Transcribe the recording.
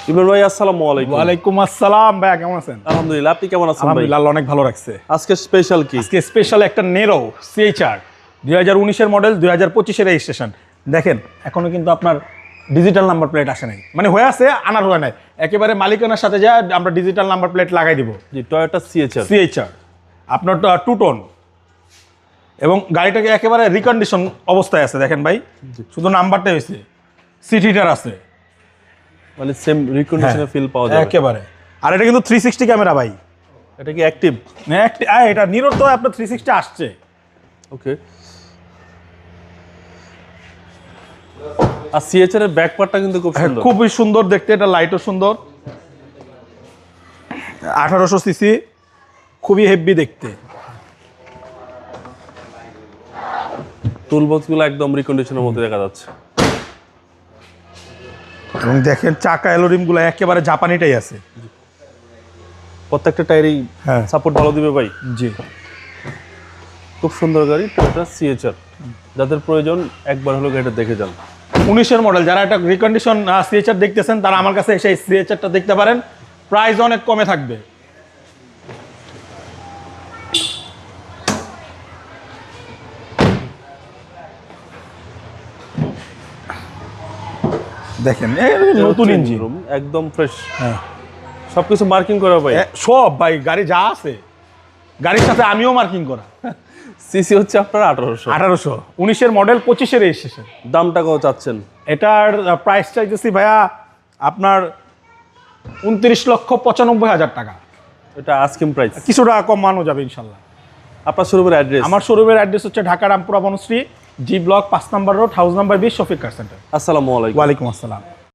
ইমরান ভাই আসসালামু আলাইকুম। ওয়ালাইকুম আসসালাম ভাই, কেমন আছেন? আলহামদুলিল্লাহ, আপনি কেমন আছেন ভাই? আলহামদুলিল্লাহ, অনেক ভালো রাখছে। আজকে স্পেশাল কি? আজকে স্পেশাল একটা নেরো সিএইচআর 2019 এর মডেল, 2025 এর রেজিস্ট্রেশন। দেখেন এখনো কিন্তু আপনার ডিজিটাল নাম্বার প্লেট আসে নাই, মানে হয়ে আছে, আনার হয়ে নাই। একেবারে মালিকানার সাথে যা আমরা ডিজিটাল নাম্বার প্লেট লাগাই দিব। জি, টয়োটা সিএইচআর আপনার টু টোন, এবং গাড়িটাকে একেবারে রিকন্ডিশন অবস্থায় আছে। দেখেন ভাই, শুধু নাম্বারটাই হয়েছে, সিট হিটার আছে, মানে সেম রিকন্ডিশনের ফিল পাওয়া যাবে একেবারে। আর এটা কিন্তু 360 ক্যামেরা ভাই। এটা কি অ্যাক্টিভ? এটা নিরোর তো আপনার 360 আসছে। ওকে। আর সিএচআর এর ব্যাক পার্টটা কিন্তু খুব সুন্দর, খুবই সুন্দর দেখতে। এটা লাইটও সুন্দর, 1800 সিসি, খুবই হেভি দেখতে। টুলবক্স গুলো একদম রিকন্ডিশনের মধ্যে দেখা যাচ্ছে। এবং দেখেন চাকা অ্যালোরিম গুলো একেবারে জাপানিটাই আছে। প্রত্যেকটা টায়ারই হ্যাঁ, সাপোর্ট ভালো দিবে ভাই। জি, খুব সুন্দর গাড়ি টয়োটা সিএচআর। যাদের প্রয়োজন একবার হলো গাড়িটা দেখে যান। 19 এর মডেল, যারা একটা রিকন্ডিশন সিএচআর দেখতেছেন তারা আমার কাছে এসে সিএচআরটা দেখতে পারেন। প্রাইস অনেক কমে থাকবে। দেখেন নতুন ইঞ্জিন, রুম একদম ফ্রেশ, হ্যাঁ, সবকিছু মার্কিং করা ভাই। সব ভাই গাড়ি যা আছে, গাড়ির সাথে আমিও মার্কিং করা। সিসি হচ্ছে আপনার 1800। 19 এর মডেল, 25 এর রেজিস্ট্রেশন। দামটা কত চাচ্ছেন? এটার প্রাইস চাইতেছি ভাইয়া আপনার 29,95,000 টাকা। এটা আস্কিং প্রাইস, কিছুটা কমানো যাবে ইনশাল্লাহ। আপনার শোরুমের অ্যাড্রেস? আমার শোরুমের অ্যাড্রেস হচ্ছে ঢাকা রামপুরা বনশ্রী, জি ব্লক 5 নম্বর road, house number 20, Shafiq car centre. আসসালামু আলাইকুম। ওয়ালাইকুম আসসালাম।